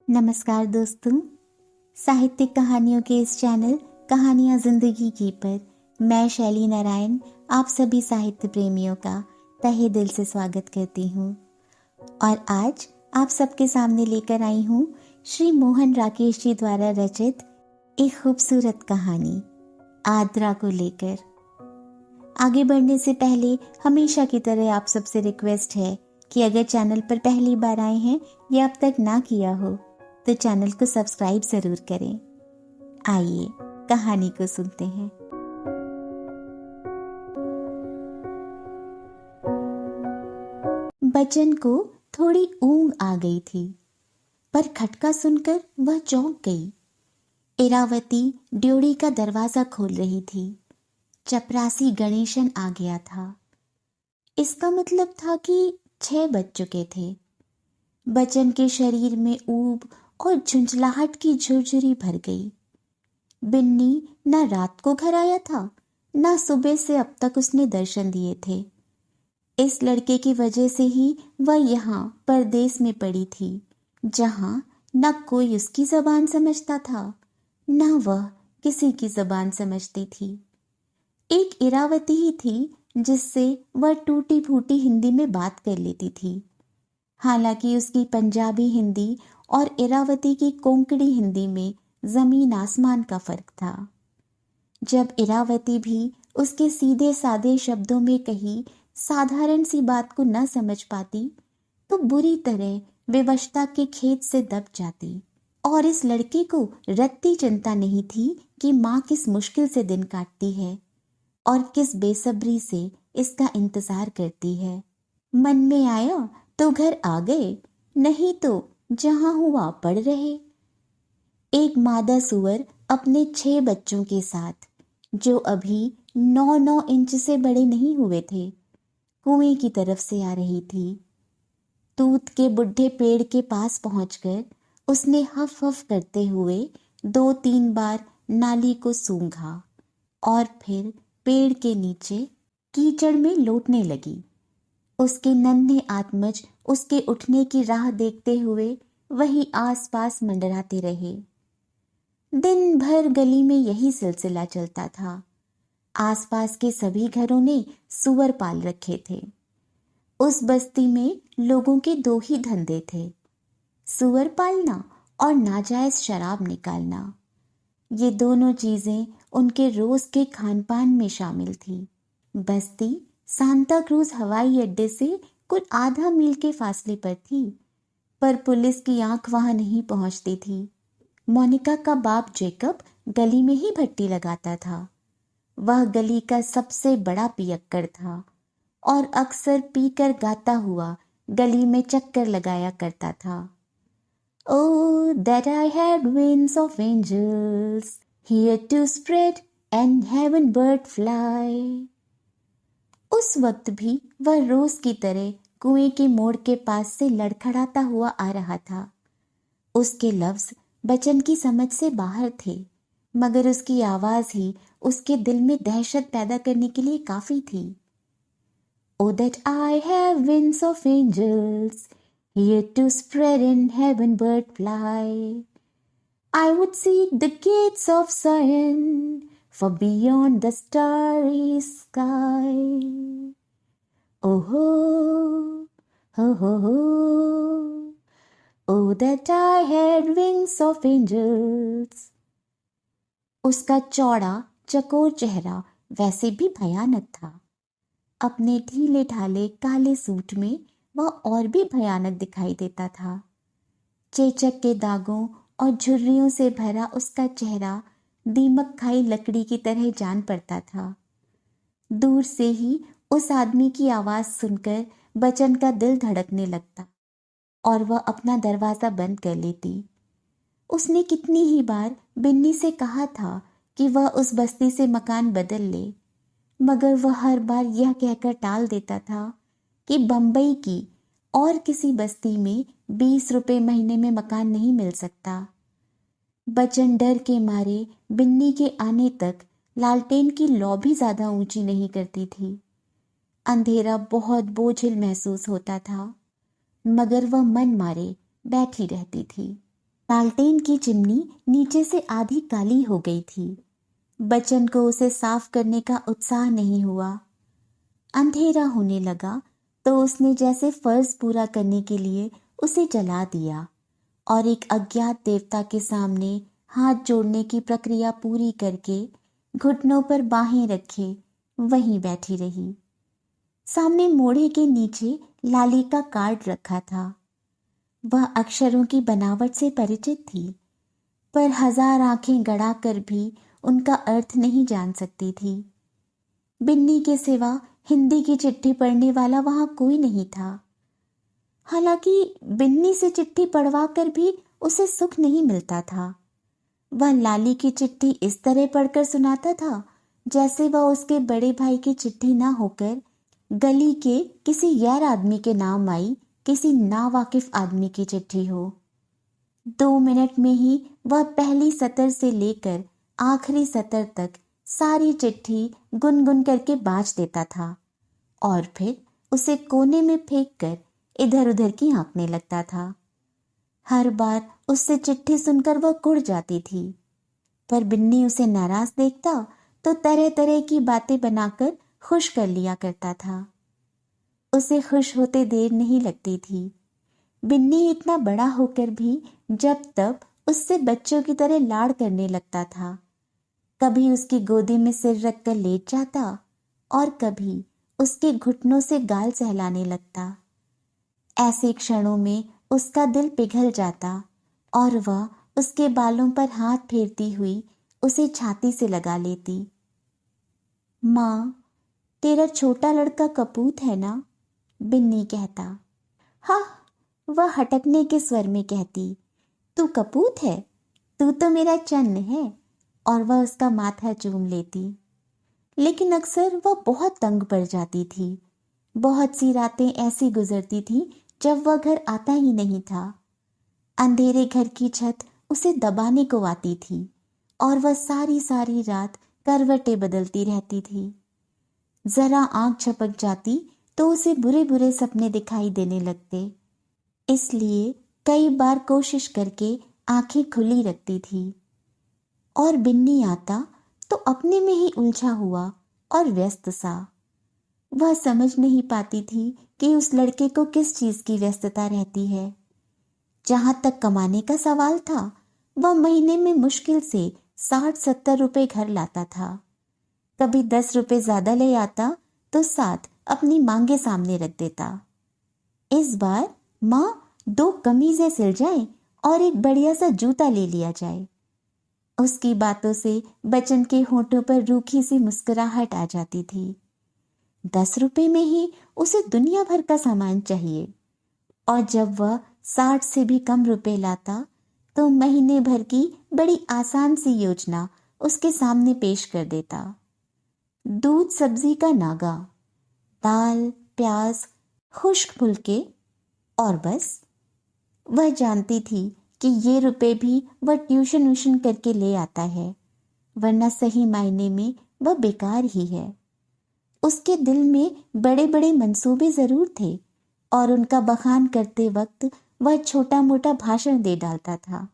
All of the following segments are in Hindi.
नमस्कार दोस्तों, साहित्यिक कहानियों के इस चैनल कहानियाँ जिंदगी की पर मैं शैली नारायण आप सभी साहित्य प्रेमियों का तहे दिल से स्वागत करती हूँ। और आज आप सबके सामने लेकर आई हूँ श्री मोहन राकेश जी द्वारा रचित एक खूबसूरत कहानी आद्रा को लेकर। आगे बढ़ने से पहले हमेशा की तरह आप सबसे रिक्वेस्ट है कि अगर चैनल पर पहली बार आए हैं या अब तक ना किया हो तो चैनल को सब्सक्राइब जरूर करें। आइए कहानी को सुनते हैं। बच्चन को थोड़ी ऊंग आ गई थी, पर खटका सुनकर वह चौंक गई। इरावती ड्योढ़ी का दरवाजा खोल रही थी। चपरासी गणेशन आ गया था। इसका मतलब था कि 6 बज चुके थे। बच्चन के शरीर में ऊब और झुंझलाहट की झुरझुरी भर गई। बिन्नी ना रात को घर आया था, ना सुबह से अब तक उसने दर्शन दिए थे। इस लड़के की वजह से ही वह यहाँ परदेश में पड़ी थी, जहाँ न कोई उसकी जबान समझता था, न वह किसी की जबान समझती थी। एक इरावती ही थी जिससे वह टूटी फूटी हिंदी में बात कर लेती थी। हालांकि उसकी पंजाबी हिंदी और इरावती की कोंकणी हिंदी में जमीन आसमान का फर्क था। जब इरावती भी उसके सीधे सादे शब्दों में कही साधारण सी बात को न समझ पाती तो बुरी तरह विवशता के खेत से दब जाती। और इस लड़के को रत्ती चिंता नहीं थी कि माँ किस मुश्किल से दिन काटती है और किस बेसब्री से इसका इंतजार करती है। मन में आया तो घर आ गए, नहीं तो जहां हुआ पड़ रहे। एक मादा सुअर अपने 6 बच्चों के साथ, जो अभी 9-9 इंच से बड़े नहीं हुए थे, कुएं की तरफ से आ रही थी। तूत के बुढ़े पेड़ के पास पहुंचकर उसने हफ हफ करते हुए 2-3 बार नाली को सूंघा और फिर पेड़ के नीचे कीचड़ में लोटने लगी। उसके नन्हे आत्मज उसके उठने की राह देखते हुए वहीं आसपास मंडराते रहे। दिन भर गली में यही सिलसिला चलता था। आसपास के सभी घरों ने सुअर पाल रखे थे। उस बस्ती में लोगों के 2 ही धंधे थे, सुअर पालना और नाजायज शराब निकालना। ये दोनों चीजें उनके रोज के खान पान में शामिल थी। बस्ती सांता क्रूज हवाई अड्डे से कुल आधा मील के फासले पर थी, पर पुलिस की आंख वहां नहीं पहुंचती थी। मोनिका का बाप जेकब गली में ही भट्टी लगाता था। वह गली का सबसे बड़ा पियक्कड़ था और अक्सर पीकर गाता हुआ गली में चक्कर लगाया करता था। Oh, that I had wings of angels here to spread and heaven bird fly. उस वक्त भी वह रोज की तरह कुएं के मोड़ के पास से लड़खड़ाता हुआ आ रहा था। उसके लफ्ज बच्चन की समझ से बाहर थे, मगर उसकी आवाज ही उसके दिल में दहशत पैदा करने के लिए काफी थी। Oh, that I have wings of angels here to spread in heaven bird fly. I would seek the gates of Zion for beyond the starry sky. Oh ho, ho ho ho, oh that I had wings of angels. उसका चौड़ा चकोर चेहरा वैसे भी भयानक था। अपने ढीले ढाले काले सूट में वह और भी भयानक दिखाई देता था। चेचक के दागों और झुर्रियों से भरा उसका चेहरा दीमक खाई लकड़ी की तरह जान पड़ता था। दूर से ही उस आदमी की आवाज सुनकर बच्चन का दिल धड़कने लगता और वह अपना दरवाजा बंद कर लेती। उसने कितनी ही बार बिन्नी से कहा था कि वह उस बस्ती से मकान बदल ले, मगर वह हर बार यह कहकर टाल देता था कि बंबई की और किसी बस्ती में 20 रुपए महीने में मकान नहीं मिल सकता। बच्चन डर के मारे बिन्नी के आने तक लालटेन की लौ भी ज्यादा ऊंची नहीं करती थी। अंधेरा बहुत बोझिल महसूस होता था, मगर वह मन मारे बैठी रहती थी। टालटेन की चिमनी नीचे से आधी काली हो गई थी। बच्चन को उसे साफ करने का उत्साह नहीं हुआ। अंधेरा होने लगा तो उसने जैसे फर्ज पूरा करने के लिए उसे जला दिया और एक अज्ञात देवता के सामने हाथ जोड़ने की प्रक्रिया पूरी करके घुटनों पर बाहें रखे वहीं बैठी रही। सामने मोढ़े के नीचे लाली का कार्ड रखा था। वह अक्षरों की बनावट से परिचित थी, पर 1000 आंखें गड़ाकर भी उनका अर्थ नहीं जान सकती थी। बिन्नी के सिवा हिंदी की चिट्ठी पढ़ने वाला वहां कोई नहीं था। हालांकि बिन्नी से चिट्ठी पढ़वा कर भी उसे सुख नहीं मिलता था। वह लाली की चिट्ठी इस तरह पढ़कर सुनाता था जैसे वह उसके बड़े भाई की चिट्ठी ना होकर गली के किसी गैर आदमी के नाम आई किसी नावाकिफ आदमी की चिट्ठी हो। 2 मिनट में ही वह पहली सतर से लेकर आखिरी सतर तक सारी चिट्ठी गुनगुन करके बाज देता था और फिर उसे कोने में फेंक कर इधर उधर की हाँकने लगता था। हर बार उससे चिट्ठी सुनकर वह कुढ़ जाती थी, पर बिन्नी उसे नाराज देखता तो तरह तरह की बातें बनाकर खुश कर लिया करता था। उसे खुश होते देर नहीं लगती थी। बिन्नी इतना बड़ा होकर भी जब तब उससे बच्चों की तरह लाड़ करने लगता था। कभी उसकी गोदी में सिर रखकर लेट जाता और कभी उसके घुटनों से गाल सहलाने लगता। ऐसे क्षणों में उसका दिल पिघल जाता और वह उसके बालों पर हाथ फेरती हुई उसे छाती से लगा लेती। माँ, तेरा छोटा लड़का कपूत है ना? बिन्नी कहता। हाँ, वह हटकने के स्वर में कहती। तू कपूत है? तू तो मेरा चन्न है। और वह उसका माथा चूम लेती। लेकिन अक्सर वह बहुत तंग पड़ जाती थी। बहुत सी रातें ऐसी गुजरती थी जब वह घर आता ही नहीं था। अंधेरे घर की छत उसे दबाने को आती थी और वह सारी सारी रात करवटें बदलती रहती थी। जरा आंख झपक जाती तो उसे बुरे बुरे सपने दिखाई देने लगते, इसलिए कई बार कोशिश करके आंखें खुली रखती थी। और बिन्नी आता तो अपने में ही उलझा हुआ और व्यस्त सा। वह समझ नहीं पाती थी कि उस लड़के को किस चीज की व्यस्तता रहती है। जहां तक कमाने का सवाल था, वह महीने में मुश्किल से 60-70 रुपए घर लाता था। कभी 10 रुपए ज्यादा ले आता तो 7 अपनी मांगे सामने रख देता। इस बार माँ 2 कमीजें सिल जाएं और एक बढ़िया सा जूता ले लिया जाए। उसकी बातों से बच्चन के होठों पर रूखी सी मुस्कुराहट आ जाती थी। 10 रुपए में ही उसे दुनिया भर का सामान चाहिए और जब वह 60 से भी कम रुपए लाता तो महीने भर की बड़ी आसान सी योजना उसके सामने पेश कर देता। दूध सब्जी का नागा, दाल, प्याज, खुश्क फुलके और बस। वह जानती थी कि ये रुपए भी वह ट्यूशन व्यूशन करके ले आता है, वरना सही मायने में वह बेकार ही है। उसके दिल में बड़े बड़े मंसूबे जरूर थे और उनका बखान करते वक्त वह छोटा मोटा भाषण दे डालता था,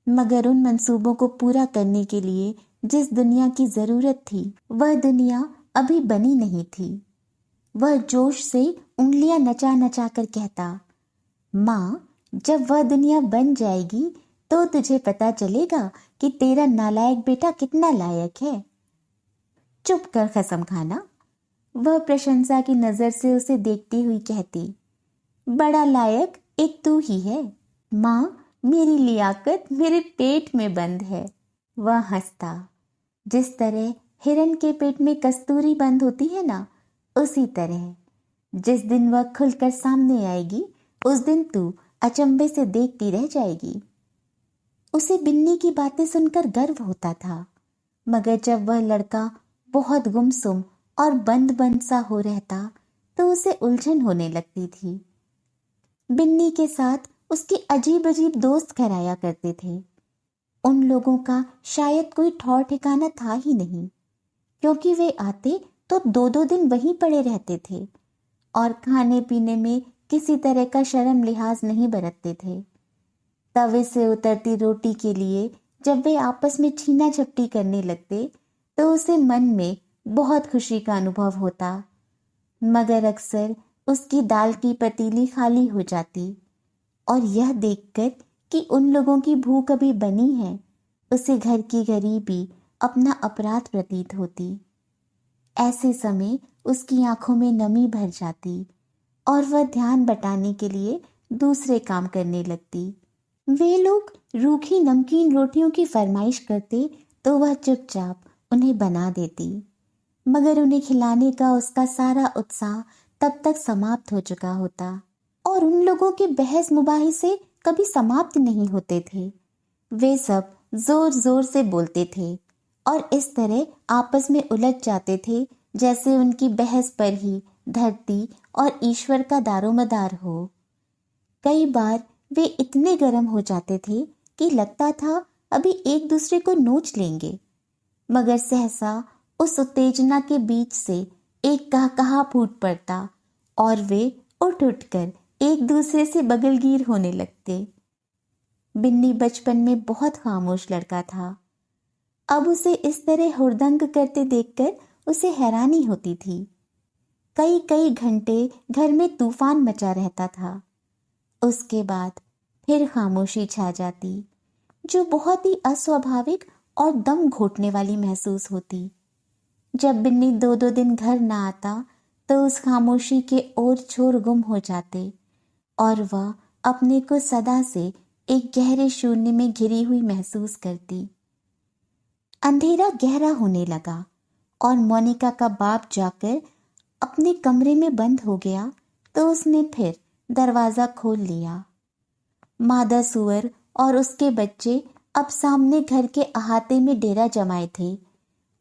मगर उन मंसूबों को पूरा करने के लिए जिस दुनिया की जरूरत थी वह दुनिया अभी बनी नहीं थी। वह जोश से उंगलियां नचा नचा कर कहता, माँ, जब वह दुनिया बन जाएगी तो तुझे पता चलेगा कि तेरा नालायक बेटा कितना लायक है। चुप कर कसम खाना। वह प्रशंसा की नजर से उसे देखती हुई कहती, बड़ा लायक एक तू ही है। माँ, मेरी लियाकत मेरे पेट में बंद है। वह हंसता। जिस तरह हिरन के पेट में कस्तूरी बंद होती है ना, उसी तरह जिस दिन वह खुलकर सामने आएगी उस दिन तू अचंभे से देखती रह जाएगी। उसे बिन्नी की बातें सुनकर गर्व होता था, मगर जब वह लड़का बहुत गुमसुम और बंद बंद सा हो रहता तो उसे उलझन होने लगती थी। बिन्नी के साथ उसके अजीब अजीब दोस्त घर आया करते थे। उन लोगों का शायद कोई ठौर ठिकाना था ही नहीं, क्योंकि वे आते तो 2-2 दिन वहीं पड़े रहते थे और खाने पीने में किसी तरह का शर्म लिहाज नहीं बरतते थे। तवे से उतरती रोटी के लिए जब वे आपस में छीना झपटी करने लगते तो उसे मन में बहुत खुशी का अनुभव होता, मगर अक्सर उसकी दाल की पतीली खाली हो जाती और यह देखकर कि उन लोगों की भूख अभी बनी है, उसे घर की गरीबी अपना अपराध प्रतीत होती। ऐसे समय उसकी आंखों में नमी भर जाती और वह ध्यान बटाने के लिए दूसरे काम करने लगती। वे लोग रूखी नमकीन रोटियों की फरमाइश करते तो वह चुपचाप उन्हें बना देती, मगर उन्हें खिलाने का उसका सारा उत्साह तब तक समाप्त हो चुका होता और उन लोगों के बहस मुबाहिसे कभी समाप्त नहीं होते थे। वे सब जोर जोर से बोलते थे और इस तरह आपस में उलझ जाते थे जैसे उनकी बहस पर ही धरती और ईश्वर का दारोमदार हो। कई बार वे इतने गर्म हो जाते थे कि लगता था अभी एक दूसरे को नोच लेंगे, मगर सहसा उस उत्तेजना के बीच से एक कहकहा फूट पड़ता और वे उठ उठकर एक दूसरे से बगलगीर होने लगते। बिन्नी बचपन में बहुत खामोश लड़का था। अब उसे इस तरह हुड़दंग करते देखकर उसे हैरानी होती थी। कई कई घंटे घर में तूफान मचा रहता था। उसके बाद फिर खामोशी छा जाती, जो बहुत ही अस्वाभाविक और दम घोटने वाली महसूस होती। जब बिन्नी 2-2 दिन घर न आता तो उस खामोशी के ओर छोर गुम हो जाते और वह अपने को सदा से एक गहरे शून्य में घिरी हुई महसूस करती। अंधेरा गहरा होने लगा और मोनिका का बाप जाकर अपने कमरे में बंद हो गया तो उसने फिर दरवाजा खोल लिया। मादा सुअर और उसके बच्चे अब सामने घर के अहाते में डेरा जमाए थे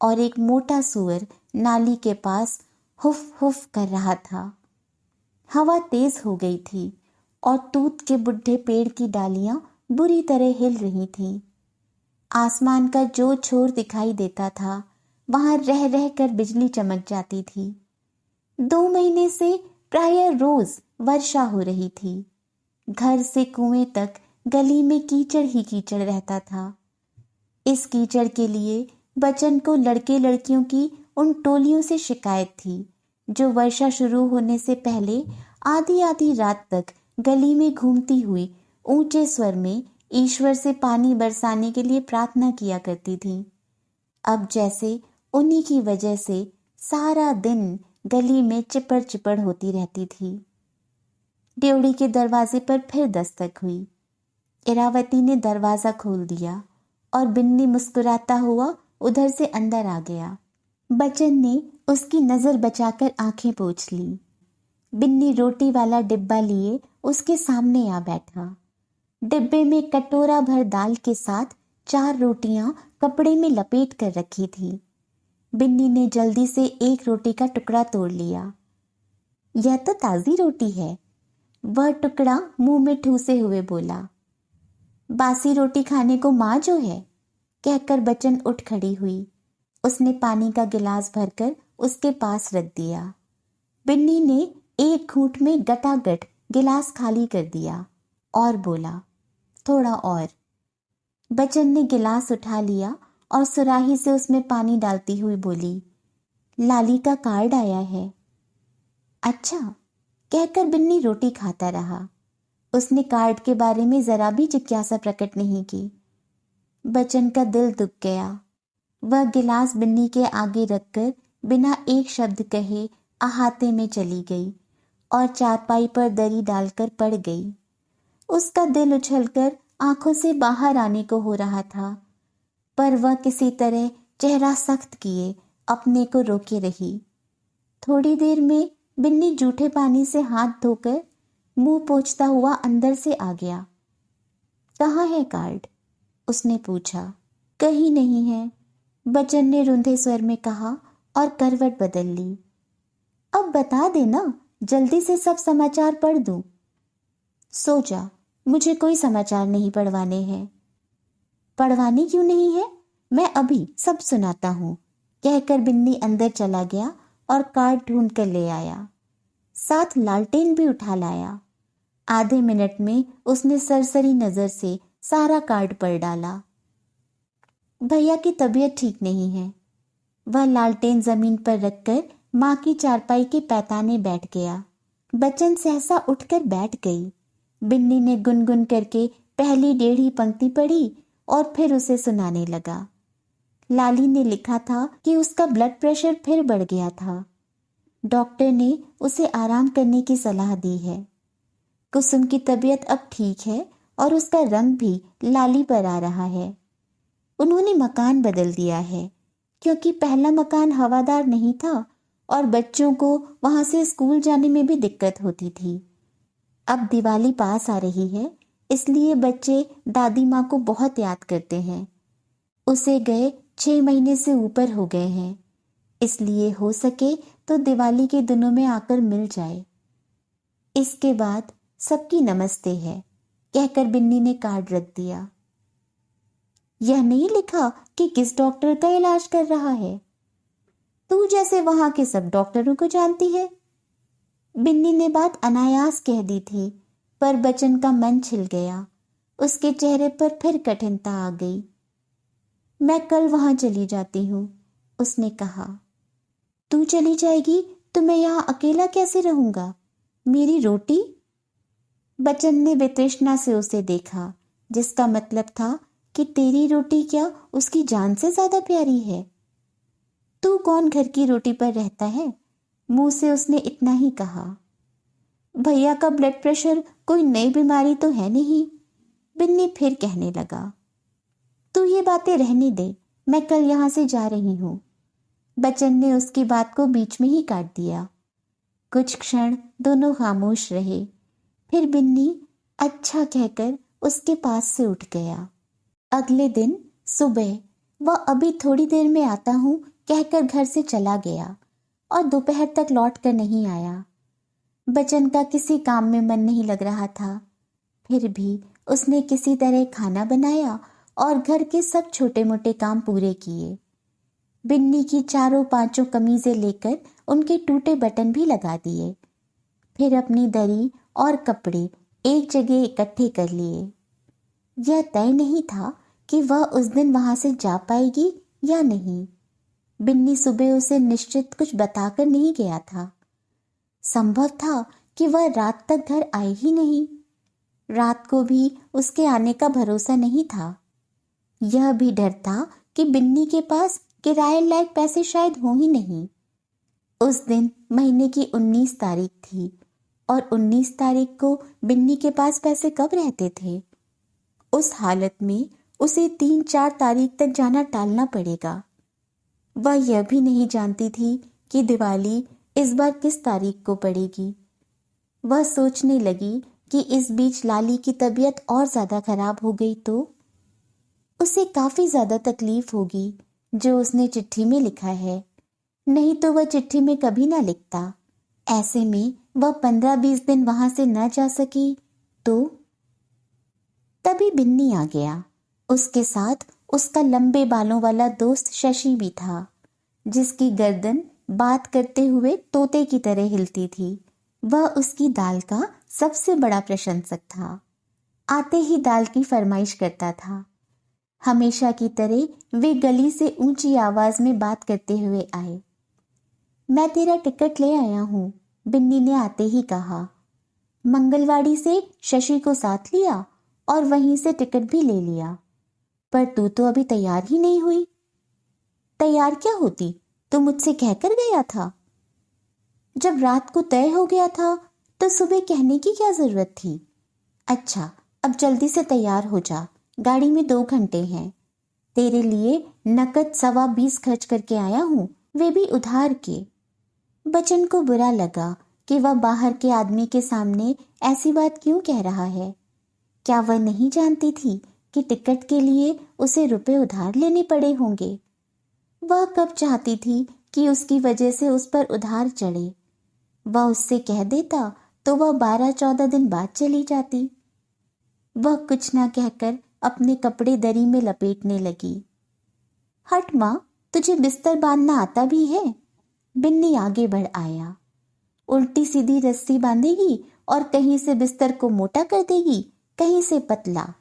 और एक मोटा सुअर नाली के पास हुफ हुफ कर रहा था। हवा तेज हो गई थी और तूत के बुढ़े पेड़ की डालियां बुरी तरह हिल रही थीं। आसमान का जो छोर दिखाई देता था वहां रह रह कर बिजली चमक जाती थी। 2 महीने से प्रायः रोज वर्षा हो रही थी। घर से कुएं तक गली में कीचड़ ही कीचड़ रहता था। इस कीचड़ के लिए बच्चन को लड़के लड़कियों की उन टोलियों से शिकायत थी जो वर्षा शुरू होने से पहले आधी आधी रात तक गली में घूमती हुई ऊंचे स्वर में ईश्वर से पानी बरसाने के लिए प्रार्थना किया करती थी। अब जैसे उन्हीं की वजह से सारा दिन गली में चिपड़ चिपड़ होती रहती थी। ड्योढ़ी के दरवाजे पर फिर दस्तक हुई। इरावती ने दरवाजा खोल दिया और बिन्नी मुस्कुराता हुआ उधर से अंदर आ गया। बच्चन ने उसकी नजर बचाकर आंखें पोंछ ली। बिन्नी रोटी वाला डिब्बा लिए उसके सामने आ बैठा। डिब्बे में कटोरा भर दाल के साथ 4 रोटियां कपड़े में लपेट कर रखी थी। बिन्नी ने जल्दी से एक रोटी का टुकड़ा तोड़ लिया। यह तो ताजी रोटी है, वह टुकड़ा मुंह में ठूसे हुए बोला। बासी रोटी खाने को माँ जो है, कहकर बच्चन उठ खड़ी हुई। उसने पानी का गिलास भरकर उसके पास रख दिया। बिन्नी ने एक घूंट में गटागट गिलास खाली कर दिया और बोला, थोड़ा और। बच्चन ने गिलास उठा लिया और सुराही से उसमें पानी डालती हुई बोली, लाली का कार्ड आया है। अच्छा, कहकर बिन्नी रोटी खाता रहा। उसने कार्ड के बारे में जरा भी जिज्ञासा प्रकट नहीं की। बच्चन का दिल दुख गया। वह गिलास बिन्नी के आगे रखकर बिना एक शब्द कहे अहाते में चली गई और चारपाई पर दरी डालकर पड़ गई। उसका दिल उछलकर आंखों से बाहर आने को हो रहा था, पर वह किसी तरह चेहरा सख्त किए अपने को रोके रही। थोड़ी देर में बिन्नी जूठे पानी से हाथ धोकर मुंह पोंछता हुआ अंदर से आ गया। कहाँ है कार्ड? उसने पूछा। कहीं नहीं है, बच्चन ने रुंधे स्वर में कहा और करवट बदल ली। अब बता देना, जल्दी से सब समाचार पढ़ दूं। सो जा, मुझे कोई समाचार नहीं पढ़वाने हैं। पढ़वाने क्यों नहीं है? मैं अभी सब सुनाता हूँ, कहकर बिन्नी अंदर चला गया और कार्ड ढूंढ कर ले आया। साथ लालटेन भी उठा लाया। आधे मिनट में उसने सरसरी नजर से सारा कार्ड पढ़ डाला। भैया की तबीयत ठीक नहीं है। वह लालटेन जमीन पर रखकर माँ की चारपाई के पैताने बैठ गया। बच्चन सहसा उठकर बैठ गई। बिन्नी ने गुनगुन करके पहली 1.5 पंक्ति पढ़ी और फिर उसे सुनाने लगा। लाली ने लिखा था कि उसका ब्लड प्रेशर फिर बढ़ गया था। डॉक्टर ने उसे आराम करने की सलाह दी है। कुसुम की तबीयत अब ठीक है और उसका रंग भी लाली पर आ रहा है। उन्होंने मकान बदल दिया है क्योंकि पहला मकान हवादार नहीं था और बच्चों को वहां से स्कूल जाने में भी दिक्कत होती थी। अब दिवाली पास आ रही है, इसलिए बच्चे दादी माँ को बहुत याद करते हैं। उसे गए 6 महीने से ऊपर हो गए हैं, इसलिए हो सके तो दिवाली के दिनों में आकर मिल जाए। इसके बाद सबकी नमस्ते है कहकर बिन्नी ने कार्ड रख दिया। यह नहीं लिखा कि किस डॉक्टर का इलाज कर रहा है। तू जैसे वहां के सब डॉक्टरों को जानती है। बिन्नी ने बात अनायास कह दी थी, पर बच्चन का मन छिल गया। उसके चेहरे पर फिर कठिनता आ गई। मैं कल वहां चली जाती हूं, उसने कहा। तू चली जाएगी तो मैं यहां अकेला कैसे रहूंगा? मेरी रोटी? बच्चन ने वितृष्णा से उसे देखा, जिसका मतलब था कि तेरी रोटी क्या उसकी जान से ज्यादा प्यारी है? तू कौन घर की रोटी पर रहता है? मुंह से उसने इतना ही कहा। भैया का ब्लड प्रेशर कोई नई बीमारी तो है नहीं, बिन्नी फिर कहने लगा। तू ये बातें रहने दे, मैं कल यहां से जा रही हूं। बच्चन ने उसकी बात को बीच में ही काट दिया। कुछ क्षण दोनों खामोश रहे, फिर बिन्नी अच्छा कहकर उसके पास से उठ गया। अगले दिन सुबह वह अभी थोड़ी देर में आता हूं कहकर घर से चला गया और दोपहर तक लौट कर नहीं आया। बच्चन का किसी काम में मन नहीं लग रहा था, फिर भी उसने किसी तरह खाना बनाया और घर के सब छोटे मोटे काम पूरे किए। बिन्नी की 4-5 कमीजें लेकर उनके टूटे बटन भी लगा दिए, फिर अपनी दरी और कपड़े एक जगह इकट्ठे कर लिए। यह तय नहीं था कि वह उस दिन वहां से जा पाएगी या नहीं। बिन्नी सुबह उसे निश्चित कुछ बताकर नहीं गया था। संभव था कि वह रात तक घर आए ही नहीं। रात को भी उसके आने का भरोसा नहीं था। यह भी डर था कि बिन्नी के पास किराए लायक पैसे शायद हो ही नहीं। उस दिन महीने की 19 तारीख थी और 19 तारीख को बिन्नी के पास पैसे कब रहते थे? उस हालत में उसे 3-4 तारीख तक जाना टालना पड़ेगा। वह यह भी नहीं जानती थी कि दिवाली इस बार किस तारीख को पड़ेगी। वह सोचने लगी कि इस बीच लाली की तबीयत और ज्यादा खराब हो गई तो उसे काफी ज्यादा तकलीफ होगी, जो उसने चिट्ठी में लिखा है। नहीं तो वह चिट्ठी में कभी ना लिखता। ऐसे में वह 15-20 दिन वहां से न जा सकी तो। तभी बिन्नी आ गया। उसके साथ उसका लंबे बालों वाला दोस्त शशि भी था, जिसकी गर्दन बात करते हुए तोते की तरह हिलती थी। वह उसकी दाल का सबसे बड़ा प्रशंसक था। आते ही दाल की फरमाइश करता था। हमेशा की तरह वे गली से ऊंची आवाज में बात करते हुए आए। मैं तेरा टिकट ले आया हूं, बिन्नी ने आते ही कहा। मंगलवाड़ी से शशि को साथ लिया और वहीं से टिकट भी ले लिया। पर तू तो अभी तैयार ही नहीं हुई। तैयार क्या होती, तू मुझसे कहकर गया था। जब रात को तय हो गया था तो सुबह कहने की क्या जरूरत थी। अच्छा, अब जल्दी से तैयार हो जा, गाड़ी में 2 घंटे हैं। तेरे लिए नकद 20 खर्च करके आया हूं, वे भी उधार के। बच्चन को बुरा लगा कि वह बाहर के आदमी के सामने ऐसी बात क्यों कह रहा है। क्या वह नहीं जानती थी कि टिकट के लिए उसे रुपए उधार लेने पड़े होंगे। वह कब चाहती थी कि उसकी वजह से उस पर उधार चढ़े। वह उससे कह देता तो वह 12-14 दिन बाद चली जाती। वह कुछ ना कहकर अपने कपड़े दरी में लपेटने लगी। हट माँ, तुझे बिस्तर बांधना आता भी है। बिन्नी आगे बढ़ आया। उल्टी सीधी रस्सी बांधेगी और कहीं से बिस्तर को मोटा कर देगी, कहीं से पतला।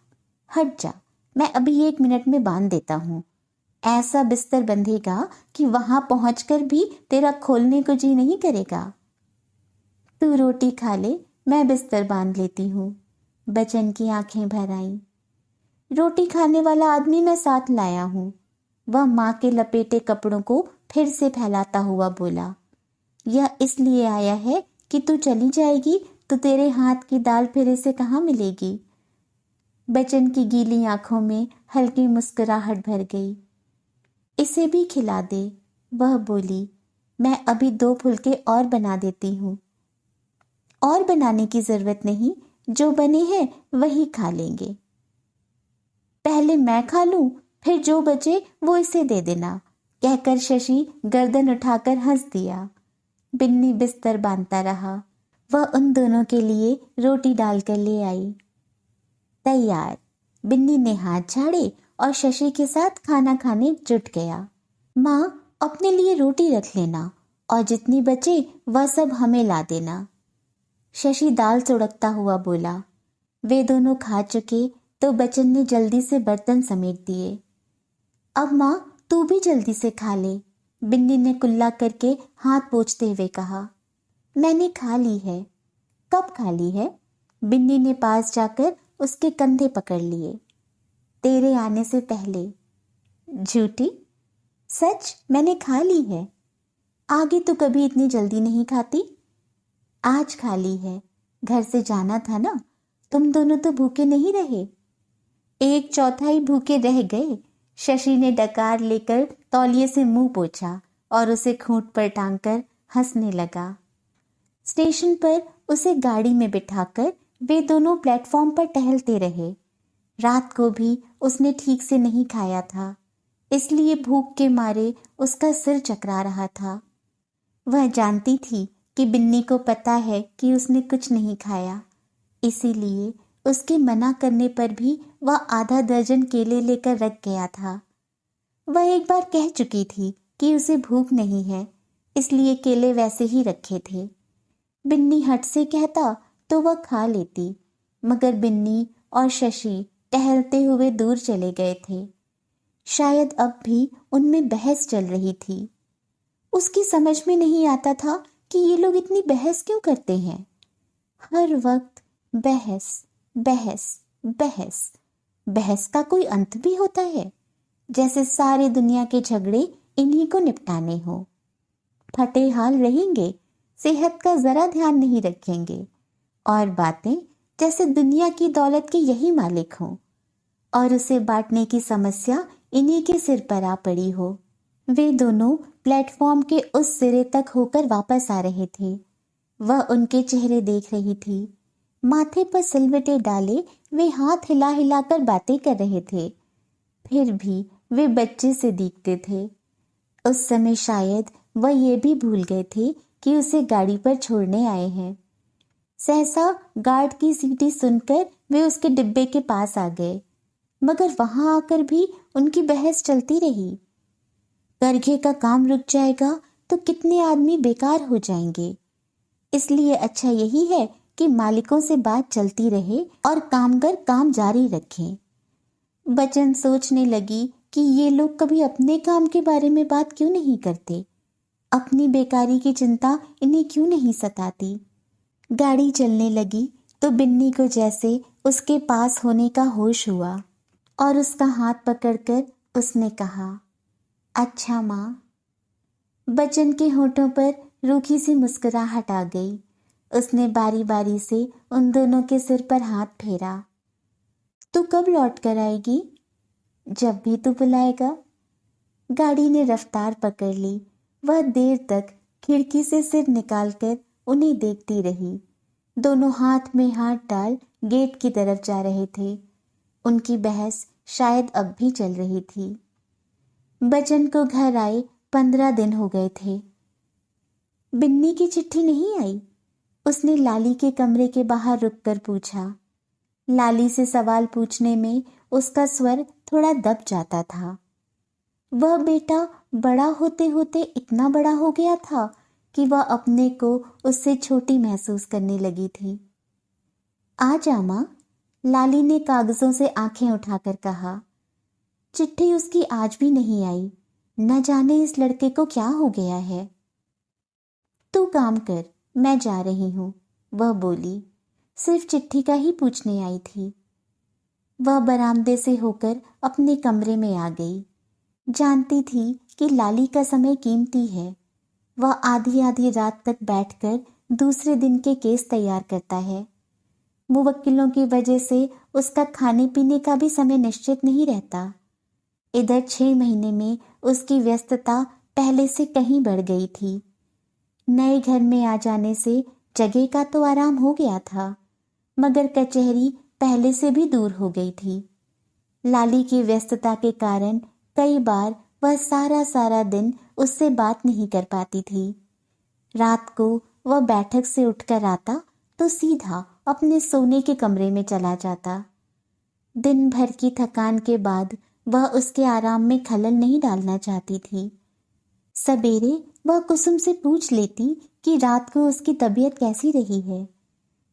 हट जा, मैं अभी 1 मिनट में बांध देता हूँ। ऐसा बिस्तर बंधेगा कि वहां पहुंचकर भी तेरा खोलने को जी नहीं करेगा। तू रोटी खा ले, मैं बिस्तर बांध लेती हूँ। बचन की आंखें भर आईं। रोटी खाने वाला आदमी मैं साथ लाया हूँ, वह माँ के लपेटे कपड़ों को फिर से फैलाता हुआ बोला। यह इसलिए आया है कि तू चली जाएगी तो तेरे हाथ की दाल फिर इसे कहाँ मिलेगी। बचन की गीली आंखों में हल्की मुस्कुराहट भर गई। इसे भी खिला दे, वह बोली। मैं अभी 2 फुलके और बना देती हूँ। और बनाने की जरूरत नहीं, जो बने हैं वही खा लेंगे। पहले मैं खा लूं, फिर जो बचे वो इसे दे देना, कहकर शशि गर्दन उठाकर हंस दिया। बिन्नी बिस्तर बांधता रहा। वह उन दोनों के लिए रोटी डालकर ले आई। तैयार। बिन्नी ने हाथ झाड़े और शशि के साथ खाना खाने जुट गया। माँ, अपने लिए रोटी रख लेना और जितनी बचे वह सब हमें ला देना, शशि दाल सुड़कता हुआ बोला। वे दोनों खा चुके तो बचन ने जल्दी से बर्तन समेट दिए। अब माँ, तू भी जल्दी से खा ले, बिन्नी ने कुल्ला करके हाथ पोंछते हुए कहा। मैंने खा ली है। कब खा ली है? बिन्नी ने पास जाकर उसके कंधे पकड़ लिए। तेरे आने से पहले। झूठी? सच, मैंने खा ली है। आगे तो कभी इतनी जल्दी नहीं खाती। आज खा ली है, घर से जाना था ना, तुम दोनों तो भूखे नहीं रहे। 1/4 भूखे रह गए। शशि ने डकार लेकर तौलिए से मुंह पोंछा और उसे खूंट पर टांगकर हंसने लगा। स्टेशन पर उसे गाड़ी में बिठाकर वे दोनों प्लेटफॉर्म पर टहलते रहे। रात को भी उसने ठीक से नहीं खाया था, इसलिए भूख के मारे उसका सिर चकरा रहा था। वह जानती थी कि बिन्नी को पता है कि उसने कुछ नहीं खाया, इसीलिए उसके मना करने पर भी वह आधा दर्जन केले लेकर रख गया था। वह एक बार कह चुकी थी कि उसे भूख नहीं है, इसलिए केले वैसे ही रखे थे। बिन्नी हट से कहता तो वह खा लेती, मगर बिन्नी और शशि टहलते हुए दूर चले गए थे। शायद अब भी उनमें बहस चल रही थी। उसकी समझ में नहीं आता था कि ये लोग इतनी बहस क्यों करते हैं। हर वक्त बहस बहस बहस। बहस का कोई अंत भी होता है? जैसे सारी दुनिया के झगड़े इन्हीं को निपटाने हो। फटे हाल रहेंगे, सेहत का जरा ध्यान नहीं रखेंगे और बातें जैसे दुनिया की दौलत के यही मालिक हों और उसे बांटने की समस्या इन्हीं के सिर पर आ पड़ी हो। वे दोनों प्लेटफॉर्म के उस सिरे तक होकर वापस आ रहे थे। वह उनके चेहरे देख रही थी। माथे पर सिलवटे डाले वे हाथ हिला हिलाकर बातें कर रहे थे, फिर भी वे बच्चे से दिखते थे। उस समय शायद वह ये भी भूल गए थे कि उसे गाड़ी पर छोड़ने आए हैं। सहसा गार्ड की सीटी सुनकर वे उसके डिब्बे के पास आ गए, मगर वहां आकर भी उनकी बहस चलती रही। करघे का काम रुक जाएगा तो कितने आदमी बेकार हो जाएंगे, इसलिए अच्छा यही है कि मालिकों से बात चलती रहे और कामगर काम जारी रखें। बचन सोचने लगी कि ये लोग कभी अपने काम के बारे में बात क्यों नहीं करते, अपनी बेकारी की चिंता इन्हें क्यों नहीं सताती। गाड़ी चलने लगी तो बिन्नी को जैसे उसके पास होने का होश हुआ और उसका हाथ पकड़कर उसने कहा, अच्छा माँ। बचन के होठों पर रूखी सी मुस्कुराहट आ गई। उसने बारी बारी से उन दोनों के सिर पर हाथ फेरा। तू कब लौट कर आएगी? जब भी तू बुलाएगा। गाड़ी ने रफ्तार पकड़ ली। वह देर तक खिड़की से सिर निकालकर उन्हें देखती रही। दोनों हाथ में हाथ डाल गेट की तरफ जा रहे थे। उनकी बहस शायद अब भी चल रही थी। बचन को घर आए 15 दिन हो गए थे। बिन्नी की चिट्ठी नहीं आई। उसने लाली के कमरे के बाहर रुककर पूछा। लाली से सवाल पूछने में उसका स्वर थोड़ा दब जाता था। वह बेटा बड़ा होते होते इतना बड़ा हो गया था कि वह अपने को उससे छोटी महसूस करने लगी थी। आ जा माँ, लाली ने कागजों से आंखें उठाकर कहा। चिट्ठी उसकी आज भी नहीं आई। न जाने इस लड़के को क्या हो गया है। तू काम कर, मैं जा रही हूं, वह बोली। सिर्फ चिट्ठी का ही पूछने आई थी। वह बरामदे से होकर अपने कमरे में आ गई। जानती थी कि लाली का समय कीमती है। वह आधी आधी रात तक बैठकर दूसरे दिन के केस तैयार करता है। मुवक्किलों की वजह से उसका खाने पीने का भी समय निश्चित नहीं रहता। इधर 6 महीने में उसकी व्यस्तता पहले से कहीं बढ़ गई थी। नए घर में आ जाने से जगह का तो आराम हो गया था, मगर कचहरी पहले से भी दूर हो गई थी। लाली की व्यस्तता के कारण कई बार वह सारा सारा दिन उससे बात नहीं कर पाती थी। रात को वह बैठक से उठकर आता तो सीधा अपने सोने के कमरे में चला जाता। दिन भर की थकान के बाद वह उसके आराम में खलल नहीं डालना चाहती थी। सवेरे वह कुसुम से पूछ लेती कि रात को उसकी तबीयत कैसी रही है।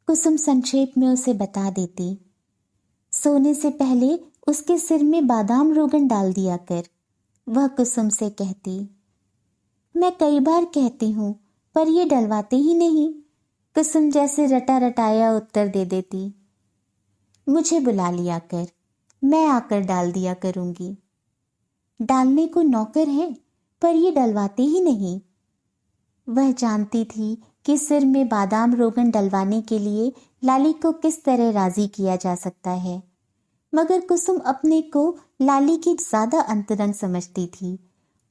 कुसुम संक्षेप में उसे बता देती। सोने से पहले उसके सिर में बादाम रोगन डाल दिया कर, वह कुसुम से कहती। मैं कई बार कहती हूँ पर ये डलवाते ही नहीं, कुसुम जैसे रटा रटाया उत्तर दे देती। मुझे बुला लिया कर, मैं आकर डाल दिया करूंगी। डालने को नौकर है पर ये डलवाते ही नहीं। वह जानती थी कि सिर में बादाम रोगन डलवाने के लिए लाली को किस तरह राजी किया जा सकता है, मगर कुसुम अपने को लाली की ज्यादा अंतरंग समझती थी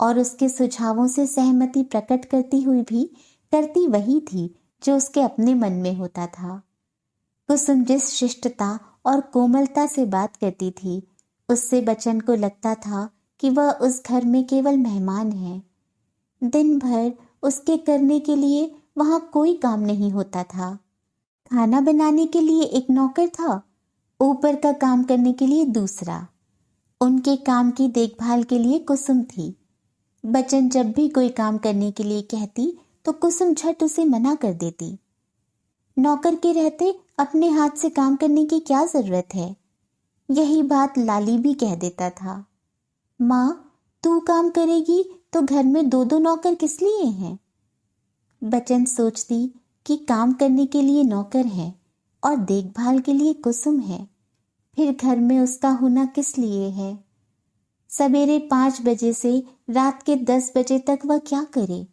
और उसके सुझावों से सहमति प्रकट करती हुई भी करती वही थी जो उसके अपने मन में होता था। कुसुम जिस शिष्टता और कोमलता से बात करती थी, उससे बच्चन को लगता था कि वह उस घर में केवल मेहमान है। दिन भर उसके करने के लिए वहां कोई काम नहीं होता था। खाना बनाने के लिए एक नौकर था, ऊपर का काम करने के लिए दूसरा। उनके काम की देखभाल के लिए कुसुम थी। बच्चन जब भी कोई काम करने के लिए कहती तो कुसुम झट उसे मना कर देती। नौकर के रहते अपने हाथ से काम करने की क्या जरूरत है, यही बात लाली भी कह देता था। माँ, तू काम करेगी तो घर में 2-2 नौकर किस लिए हैं? बच्चन सोचती कि काम करने के लिए नौकर है और देखभाल के लिए कुसुम है, फिर घर में उसका होना किस लिए है? सवेरे 5 बजे से रात के 10 बजे तक वह क्या करे?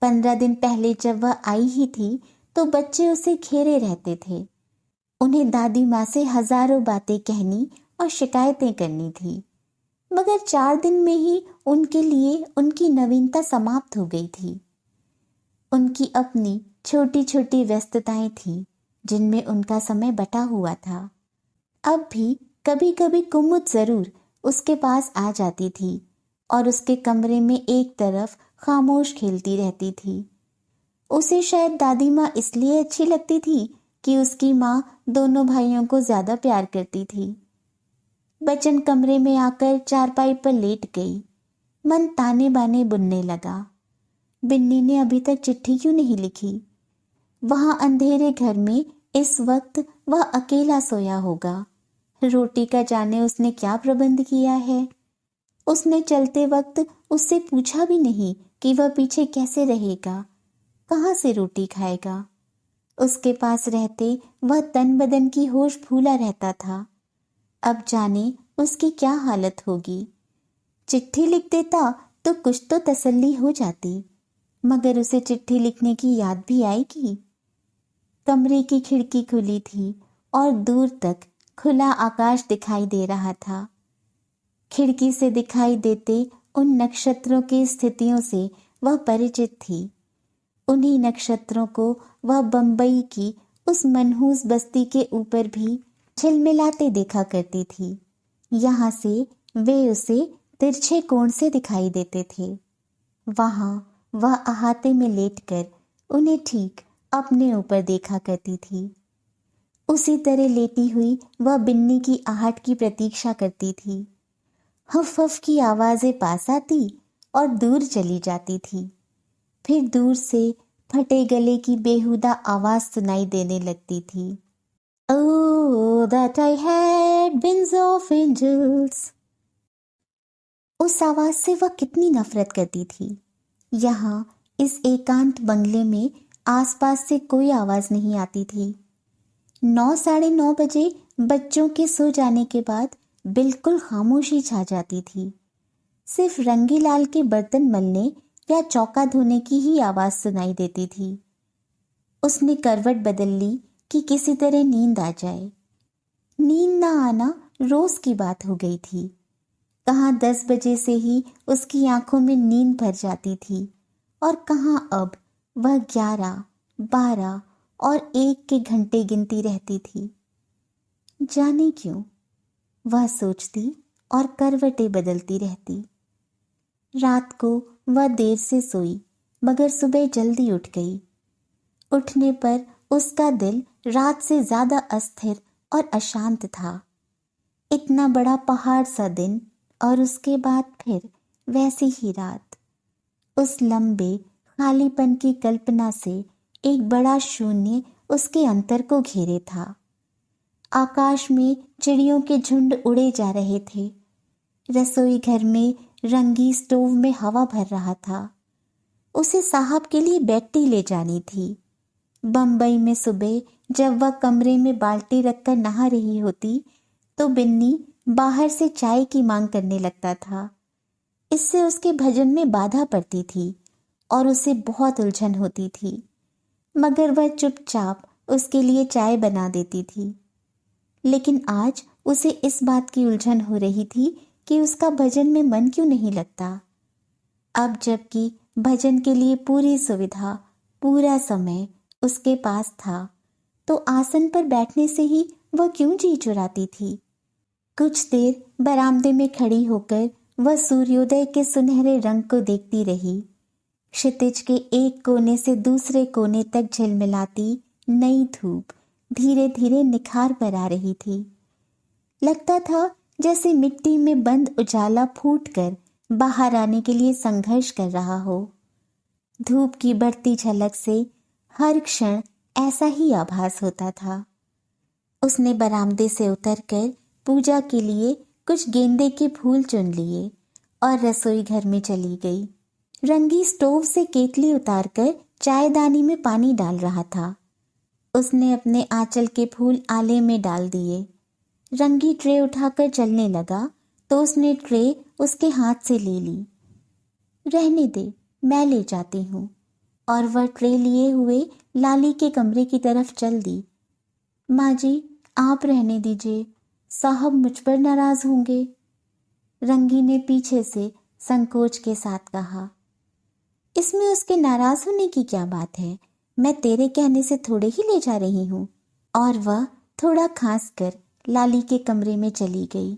15 दिन पहले जब वह आई ही थी तो बच्चे उसे घेरे रहते थे। उन्हें दादी माँ से हजारों बातें कहनी और शिकायतें करनी थी, मगर 4 दिन में ही उनके लिए उनकी नवीनता समाप्त हो गई थी। उनकी अपनी छोटी छोटी व्यस्तताएं थीं जिनमें उनका समय बटा हुआ था। अब भी कभी कभी कुमुद जरूर उसके पास आ जाती थी और उसके कमरे में एक तरफ खामोश खेलती रहती थी। उसे शायद दादी माँ इसलिए अच्छी लगती थी कि उसकी माँ दोनों भाइयों को ज्यादा प्यार करती थी। बच्चन कमरे में आकर चारपाई पर लेट गई। मन ताने बाने बुनने लगा। बिन्नी ने अभी तक चिट्ठी क्यों नहीं लिखी? वहां अंधेरे घर में इस वक्त वह अकेला सोया होगा। रोटी का जाने उसने क्या प्रबंध किया है। उसने चलते वक्त उससे पूछा भी नहीं कि वह पीछे कैसे रहेगा, कहाँ से रोटी खाएगा। उसके पास रहते वह तन बदन की होश भूला रहता था। अब जाने उसकी क्या हालत होगी। चिट्ठी लिख देता तो कुछ तो तसल्ली हो जाती, मगर उसे चिट्ठी लिखने की याद भी आएगी। कमरे की खिड़की खुली थी और दूर तक खुला आकाश दिखाई दे रहा था। खिड़की से दिखाई देते उन नक्षत्रों की स्थितियों से वह परिचित थी। उन्हीं नक्षत्रों को वह बंबई की उस मनहूस बस्ती के ऊपर भी झिलमिलाते देखा करती थी। यहाँ से वे उसे तिरछे कोण से दिखाई देते थे। वहां वह अहाते में लेटकर उन्हें ठीक अपने ऊपर देखा करती थी। उसी तरह लेटी हुई वह बिन्नी की आहट की प्रतीक्षा करती थी। हफ हफ की आवाजें पास आती और दूर चली जाती थी। फिर दूर से फटे गले की बेहुदा आवाज सुनाई देने लगती थी। ओ Oh, that I had winds of angels. उस आवाज से वह कितनी नफरत करती थी। यहाँ इस एकांत बंगले में आसपास से कोई आवाज नहीं आती थी। 9 साढ़े 9 बजे बच्चों के सो जाने के बाद बिल्कुल खामोशी छा जाती थी। सिर्फ रंगीलाल के बर्तन मलने या चौका धोने की ही आवाज सुनाई देती थी। उसने करवट बदल ली कि किसी तरह नींद आ जाए। नींद ना आना रोज की बात हो गई थी। कहाँ 10 बजे से ही उसकी आंखों में नींद भर जाती थी और कहाँ अब वह 11, 12 और 1 के घंटे गिनती रहती थी। जाने क्यों वह सोचती और करवटें बदलती रहती। रात को वह देर से सोई मगर सुबह जल्दी उठ गई। उठने पर उसका दिल रात से ज्यादा अस्थिर और अशांत था। इतना बड़ा पहाड़ सा दिन और उसके बाद फिर वैसी ही रात। उस लंबे खालीपन की कल्पना से एक बड़ा शून्य उसके अंतर को घेरे था। आकाश में चिड़ियों के झुंड उड़े जा रहे थे। रसोई घर में रंगी स्टोव में हवा भर रहा था। उसे साहब के लिए बैट्टी ले जानी थी। बम्बई में सुबह जब वह कमरे में बाल्टी रखकर नहा रही होती तो बिन्नी बाहर से चाय की मांग करने लगता था। इससे उसके भजन में बाधा पड़ती थी और उसे बहुत उलझन होती थी, मगर वह चुपचाप उसके लिए चाय बना देती थी। लेकिन आज उसे इस बात की उलझन हो रही थी कि उसका भजन में मन क्यों नहीं लगता। अब जबकि भजन के लिए पूरी सुविधा, पूरा समय उसके पास था, तो आसन पर बैठने से ही वह क्यों जी चुराती थी। कुछ देर बरामदे में खड़ी होकर वह सूर्योदय के सुनहरे रंग को देखती रही। क्षितिज के एक कोने से दूसरे कोने तक झिलमिलाती नई धूप धीरे धीरे निखार पर आ रही थी। लगता था जैसे मिट्टी में बंद उजाला फूटकर बाहर आने के लिए संघर्ष कर रहा हो। धूप की बढ़ती झलक से हर क्षण ऐसा ही आभास होता था। उसने बरामदे से उतरकर पूजा के लिए कुछ गेंदे के फूल चुन लिए और रसोई घर में चली गई। रंगी स्टोव से केतली उतारकर चायदानी में पानी डाल रहा था। उसने अपने आंचल के फूल आले में डाल दिए। रंगी ट्रे उठाकर चलने लगा तो उसने ट्रे उसके हाथ से ले ली। रहने दे, मैं ले जाती हूँ। और वह ट्रे लिए हुए लाली के कमरे की तरफ चल दी। माँ जी, आप रहने दीजिए, साहब मुझ पर नाराज होंगे। रंगी ने पीछे से संकोच के साथ कहा। इसमें उसके नाराज होने की क्या बात है, मैं तेरे कहने से थोड़े ही ले जा रही हूँ। और वह थोड़ा खांस कर लाली के कमरे में चली गई।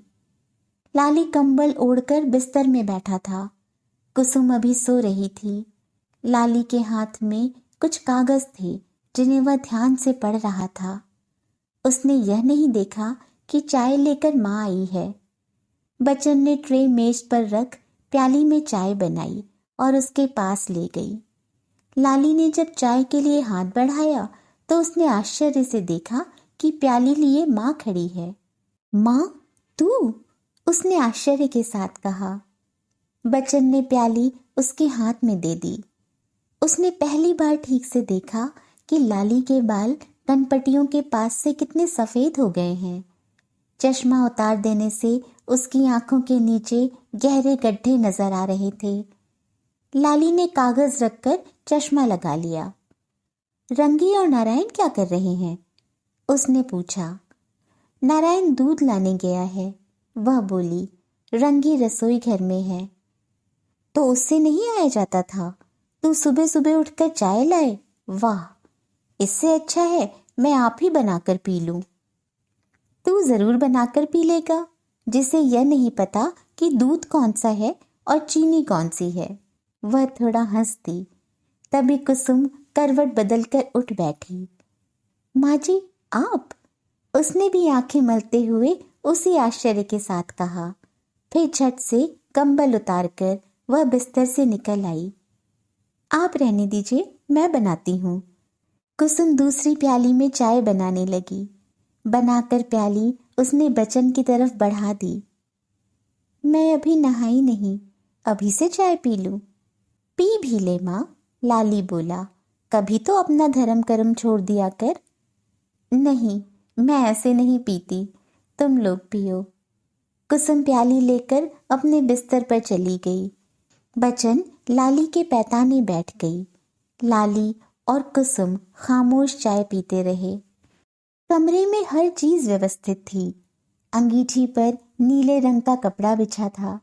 लाली कंबल ओढ़कर बिस्तर में बैठा था। कुसुम अभी सो रही थी। लाली के हाथ में कुछ कागज थे जिन्हें वह ध्यान से पढ़ रहा था। उसने यह नहीं देखा कि चाय लेकर माँ आई है। बच्चन ने ट्रे मेज पर रख प्याली में चाय बनाई और उसके पास ले गई। लाली ने जब चाय के लिए हाथ बढ़ाया तो उसने आश्चर्य से देखा कि प्याली लिए माँ खड़ी है। माँ, तू? उसने आश्चर्य के साथ कहा। बच्चन ने प्याली उसके हाथ में दे दी। उसने पहली बार ठीक से देखा कि लाली के बाल कनपटियों के पास से कितने सफेद हो गए हैं। चश्मा उतार देने से उसकी आंखों के नीचे गहरे गड्ढे नजर आ रहे थे। लाली ने कागज रखकर चश्मा लगा लिया। रंगी और नारायण क्या कर रहे हैं? उसने पूछा। नारायण दूध लाने गया है, वह बोली। रंगी रसोई घर में है। तो उससे नहीं आया जाता था? तू सुबह सुबह उठकर चाय लाए? वाह, इससे अच्छा है मैं आप ही बनाकर पी लूं। तू जरूर बनाकर पी लेगा, जिसे यह नहीं पता कि दूध कौन सा है और चीनी कौन सी है। वह थोड़ा हंसती। तभी कुसुम करवट बदलकर उठ बैठी। माँ जी, आप? उसने भी आंखें मलते हुए उसी आश्चर्य के साथ कहा। फिर झट से कंबल उतारकर वह बिस्तर से निकल आई। आप रहने दीजिए, मैं बनाती हूँ। कुसुम दूसरी प्याली में चाय बनाने लगी। बनाकर प्याली उसने बच्चन की तरफ बढ़ा दी। मैं अभी नहाई नहीं, अभी से चाय पी लूं। पी भी ले माँ, लाली बोला, कभी तो अपना धर्म कर्म छोड़ दिया कर। नहीं, मैं ऐसे नहीं पीती, तुम लोग पियो। कुसुम प्याली लेकर अपने बिस्तर पर चली गई। बच्चन लाली के पैताने बैठ गई। लाली और कुसुम खामोश चाय पीते रहे। कमरे में हर चीज व्यवस्थित थी। अंगीठी पर नीले रंग का कपड़ा बिछा था,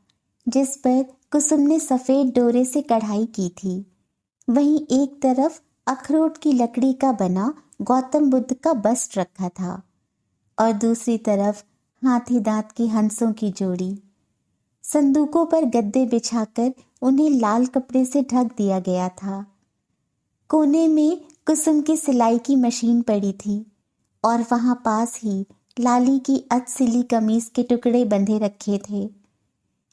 जिस पर कुसुम ने सफेद डोरे से कढ़ाई की थी। वहीं एक तरफ अखरोट की लकड़ी का बना गौतम बुद्ध का बस्ट रखा था और दूसरी तरफ हाथी दांत की हंसों की जोड़ी। संदूकों पर गद्दे बिछाकर उन्हें लाल कपड़े से ढक दिया गया था। कोने में कुसुम की सिलाई की मशीन पड़ी थी और वहां पास ही लाली की अधसिली कमीज के टुकड़े बंधे रखे थे।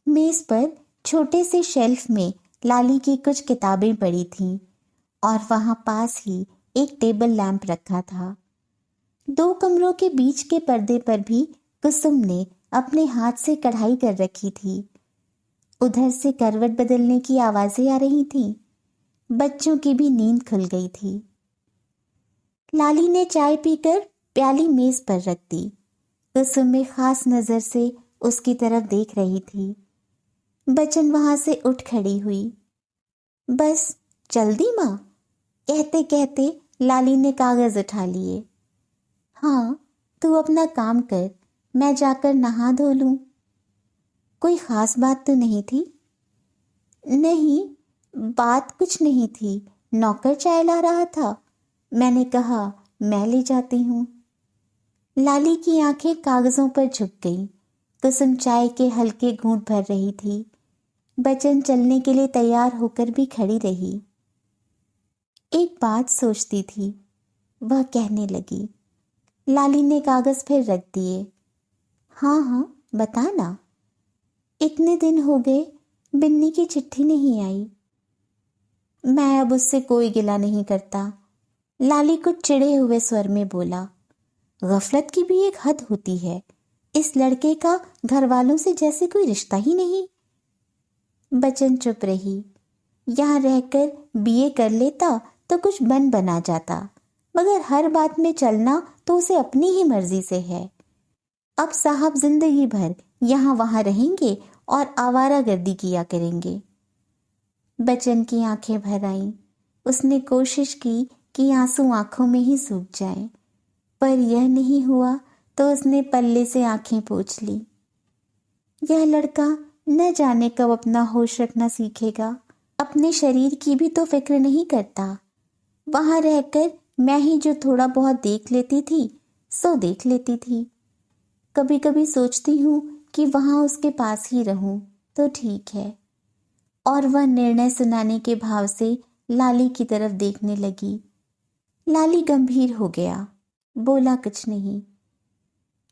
मेज पर छोटे से शेल्फ में लाली की कुछ किताबें पड़ी थीं और वहां पास ही एक टेबल लैंप रखा था। 2 कमरों के बीच के पर्दे पर भी कुसुम ने अपने हाथ से कढ़ाई कर रखी थी। उधर से करवट बदलने की आवाजें आ रही थीं। बच्चों की भी नींद खुल गई थी। लाली ने चाय पीकर प्याली मेज पर रख दी। कुसुम में खास नजर से उसकी तरफ देख रही थी। बच्चन वहां से उठ खड़ी हुई। बस चल दी माँ? कहते कहते लाली ने कागज उठा लिए। हाँ, तू अपना काम कर, मैं जाकर नहा धो लूं। कोई खास बात तो नहीं थी? नहीं, बात कुछ नहीं थी, नौकर चाय ला रहा था, मैंने कहा मैं ले जाती हूँ। लाली की आंखें कागजों पर झुक गईं। कुसुम चाय के हल्के घूंट भर रही थी। बच्चन चलने के लिए तैयार होकर भी खड़ी रही। एक बात सोचती थी, वह कहने लगी। लाली ने कागज फिर रख दिए। हाँ हाँ, बता ना। इतने दिन हो गए, बिन्नी की चिट्ठी नहीं आई। मैं अब उससे कोई गिला नहीं करता, लाली कुछ चिढ़े हुए स्वर में बोला। गफलत की भी एक हद होती है। इस लड़के का घर वालों से जैसे कोई रिश्ता ही नहीं। बच्चन चुप रही। यहाँ रहकर बीए कर लेता तो कुछ बना जाता, मगर हर बात में चलना तो उसे अपनी ही मर्जी से है। अब साहब जिंदगी भर यहाँ वहां रहेंगे और आवारागर्दी किया करेंगे। बच्चन की आंखें भर आईं। उसने कोशिश की कि आंसू आंखों में ही सूख जाएं, पर यह नहीं हुआ तो उसने पल्ले से आंखें पोंछ ली। यह लड़का न जाने कब अपना होश रखना सीखेगा। अपने शरीर की भी तो फिक्र नहीं करता। वहां रहकर मैं ही जो थोड़ा बहुत देख लेती थी सो देख लेती थी। कभी कभी सोचती हूँ कि वहां उसके पास ही रहूं तो ठीक है। और वह निर्णय सुनाने के भाव से लाली की तरफ देखने लगी। लाली गंभीर हो गया, बोला कुछ नहीं।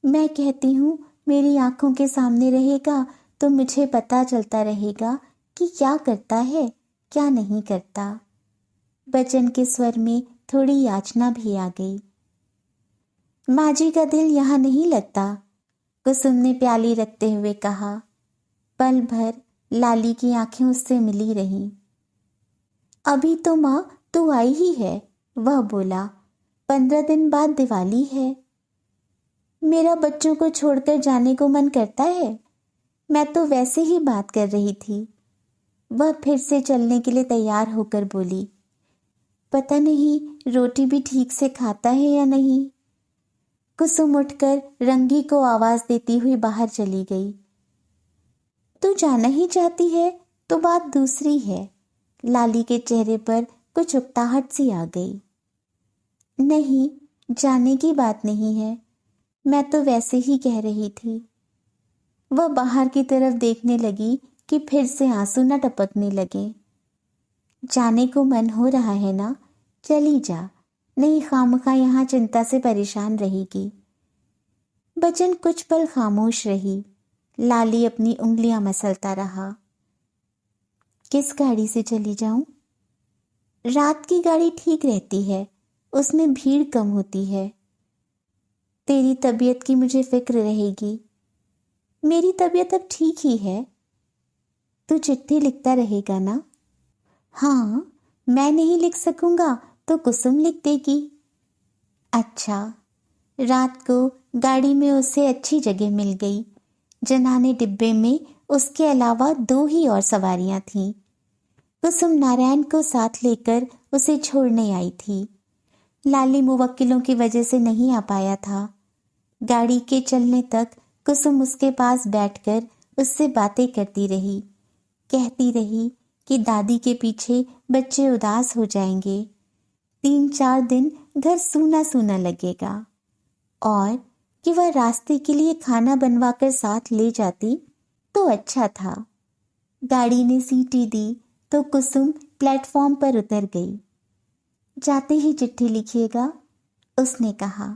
मैं कहती हूँ मेरी आंखों के सामने रहेगा तो मुझे पता चलता रहेगा कि क्या करता है क्या नहीं करता। बच्चन के स्वर में थोड़ी याचना भी आ गई। माँ जी का दिल यहाँ नहीं लगता, कुसुम ने प्याली रखते हुए कहा। पल भर लाली की आंखें उससे मिली रहीं। अभी तो माँ तू आई ही है, वह बोला। 15 दिन बाद दिवाली है। मेरा बच्चों को छोड़कर जाने को मन करता है। मैं तो वैसे ही बात कर रही थी। वह फिर से चलने के लिए तैयार होकर बोली। पता नहीं रोटी भी ठीक से खाता है या नहीं। कुसुम उठकर रंगी को आवाज देती हुई बाहर चली गई। तू जाना ही चाहती है तो बात दूसरी है। लाली के चेहरे पर कुछ उकताहट सी आ गई। नहीं, जाने की बात नहीं है, मैं तो वैसे ही कह रही थी। वह बाहर की तरफ देखने लगी कि फिर से आंसू न टपकने लगे। जाने को मन हो रहा है ना, चली जा, नहीं खामखा यहाँ चिंता से परेशान रहेगी। बच्चन कुछ पल खामोश रही। लाली अपनी उंगलियां मसलता रहा। किस गाड़ी से चली जाऊं? रात की गाड़ी ठीक रहती है, उसमें भीड़ कम होती है। तेरी तबीयत की मुझे फिक्र रहेगी। मेरी तबीयत अब ठीक ही है। तू चिट्ठी लिखता रहेगा ना? हाँ, मैं नहीं लिख सकूंगा तो कुसुम लिख देगी। अच्छा। रात को गाड़ी में उसे अच्छी जगह मिल गई। जनाने डिब्बे में उसके अलावा 2 ही और सवारियां थीं। कुसुम नारायण को साथ लेकर उसे छोड़ने आई थी। लाली मुवक्किलों की वजह से नहीं आ पाया था। गाड़ी के चलने तक कुसुम उसके पास बैठकर उससे बातें करती रही, कहती रही कि दादी के पीछे बच्चे उदास हो जाएंगे, 3-4 दिन घर सूना सूना लगेगा, और कि वह रास्ते के लिए खाना बनवाकर साथ ले जाती तो अच्छा था। गाड़ी ने सीटी दी तो कुसुम प्लेटफॉर्म पर उतर गई। जाते ही चिट्ठी लिखिएगा, उसने कहा।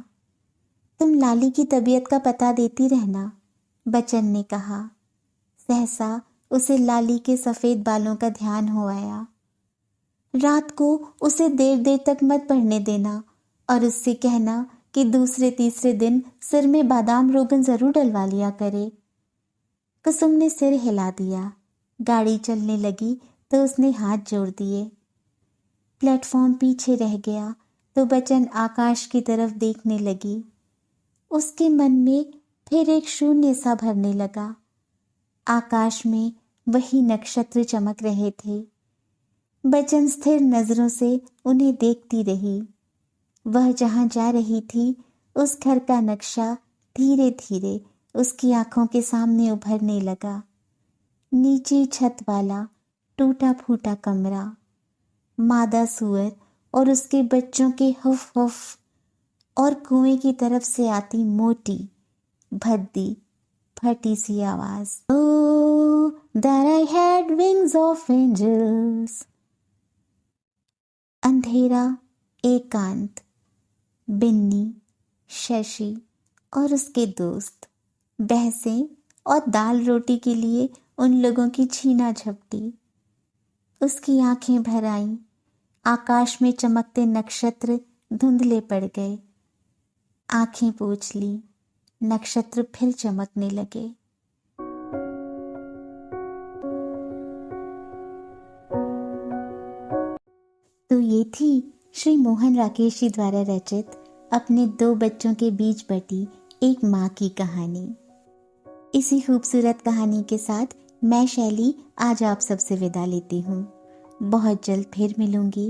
तुम लाली की तबीयत का पता देती रहना, बच्चन ने कहा। सहसा उसे लाली के सफेद बालों का ध्यान हो आया। रात को उसे देर देर तक मत पढ़ने देना और उससे कहना कि दूसरे तीसरे दिन सिर में बादाम रोगन जरूर डलवा लिया करे। कुसुम ने सिर हिला दिया। गाड़ी चलने लगी तो उसने हाथ जोड़ दिए। प्लेटफॉर्म पीछे रह गया तो बच्चन आकाश की तरफ देखने लगी। उसके मन में फिर एक शून्य सा भरने लगा। आकाश में वही नक्षत्र चमक रहे थे। बच्चन स्थिर नजरों से उन्हें देखती रही। वह जहां जा रही थी उस घर का नक्शा धीरे धीरे उसकी आंखों के सामने उभरने लगा। नीचे छत वाला टूटा फूटा कमरा, मादा सुअर और उसके बच्चों के हुफ हुफ, और कुएं की तरफ से आती मोटी भद्दी फटी सी आवाज, Oh, that I had wings of angels। अंधेरा, एकांत, बिन्नी, शशि और उसके दोस्त, बहसें और दाल रोटी के लिए उन लोगों की छीना झपटी। उसकी आंखें भर आईं। आकाश में चमकते नक्षत्र धुंधले पड़ गए। आंखें पोंछ ली, नक्षत्र फिर चमकने लगे। तो ये थी श्री मोहन राकेश जी द्वारा रचित अपने 2 बच्चों के बीच बटी एक माँ की कहानी। इसी खूबसूरत कहानी के साथ मैं शैली आज आप सबसे विदा लेती हूँ। बहुत जल्द फिर मिलूंगी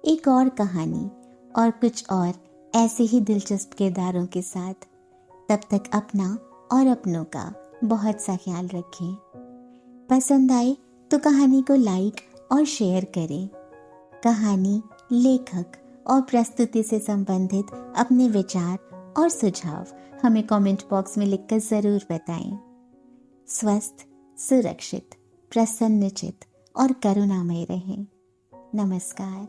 एक और कहानी और कुछ और ऐसे ही दिलचस्प किरदारों के साथ। तब तक अपना और अपनों का बहुत सा ख्याल रखें। पसंद आए तो कहानी को लाइक और शेयर करें। कहानी, लेखक और प्रस्तुति से संबंधित अपने विचार और सुझाव हमें कमेंट बॉक्स में लिखकर जरूर बताएं। स्वस्थ, सुरक्षित, प्रसन्नचित और करुणामय रहें। नमस्कार।